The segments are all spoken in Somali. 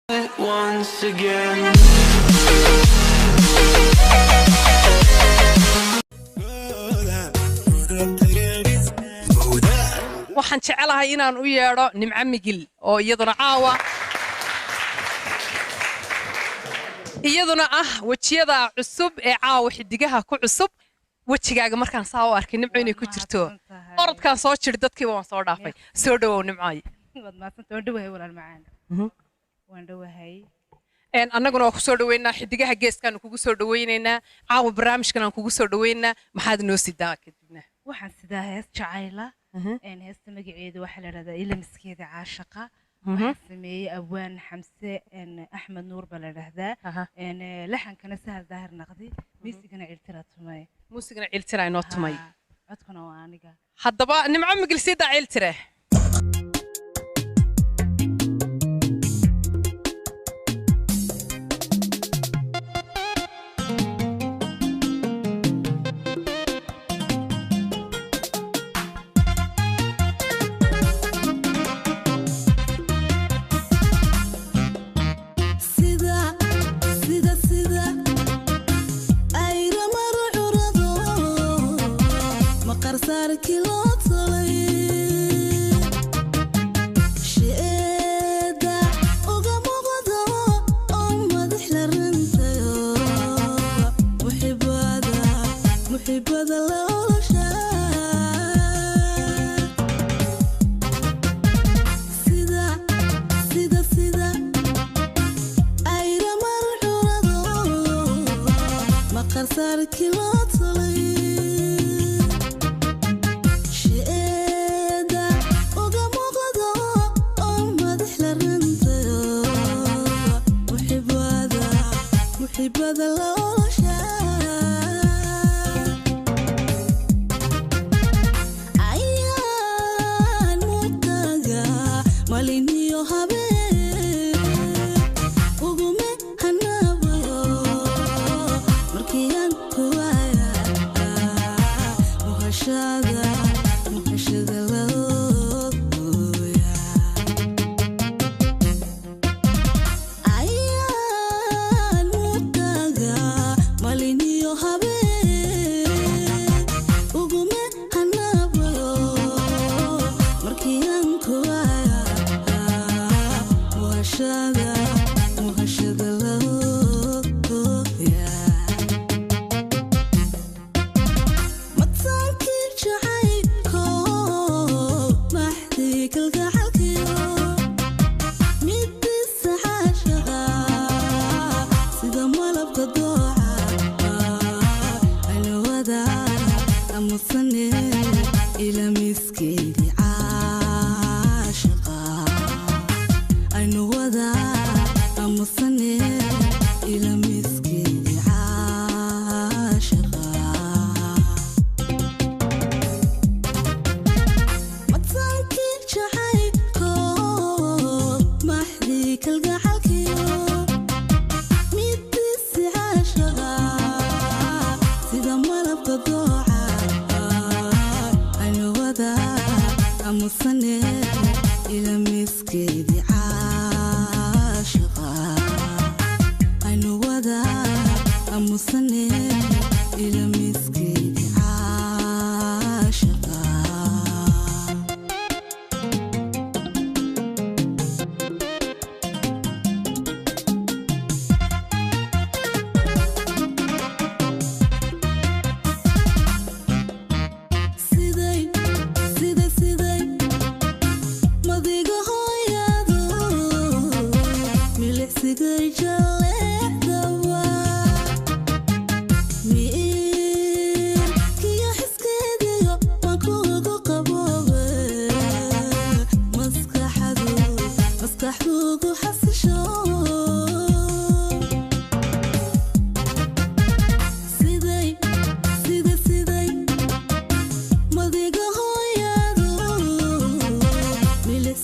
once again. waxaan jecelahay inaan u yeedho nimco migil oo iyaduna caawa iyaduna wajiyada cusub ee caawa xidigaha ku cusub wajigaaga markaan saa u arkay nimco inay ku jirto orodkaan soo jir dadkiiba waan soo dhaafay soo dhawow nimcay annaguna waa ku soo dhaweynaa xidigaha geeskaanu kugu soo dhaweynaynaa caawa barnaamijkan aan kugu soo dhaweynaa maxaad noo sidaa kadibna waxaan sidaa hees jacayla heesta magaceedu waxaa la dhahdaa ila miskeeda caashaqa waxaan sameeyey abwaan xamse axmed nuur baa la dhahdaa laxankana sahal daahir naqdi muusigana ciltira inoo tumay codkuna waa aniga haddaba nimco migil siidaa ciltire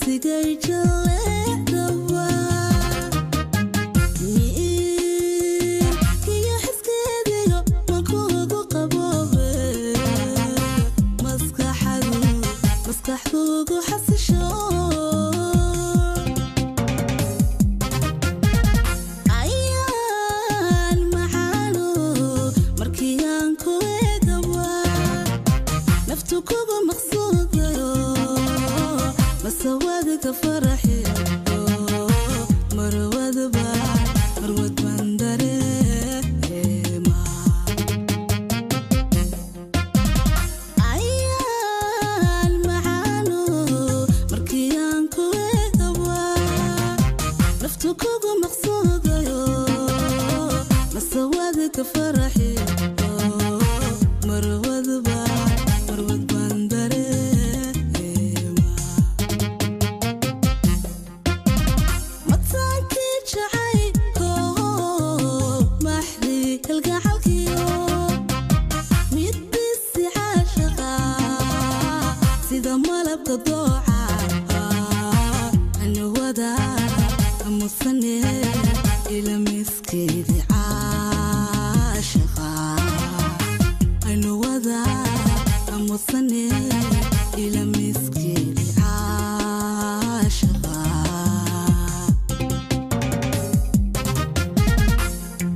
Siday jaleecda waa تكوكو مقصودة مسوادك فرحي مروض باندري متاكي جعيكو محلي القحلكيو ميت بسي عاشقا سيدا مالبك الضوعة أنو ودا مصني إلى مسكيدي عاشقا أنو ودا مصني إلى مسكيدي عاشقا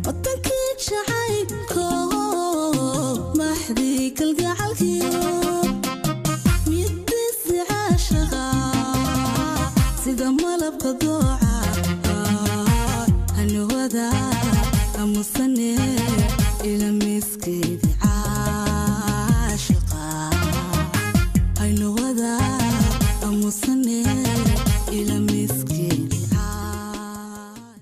وطنكي جعيكو محديك القعالكيو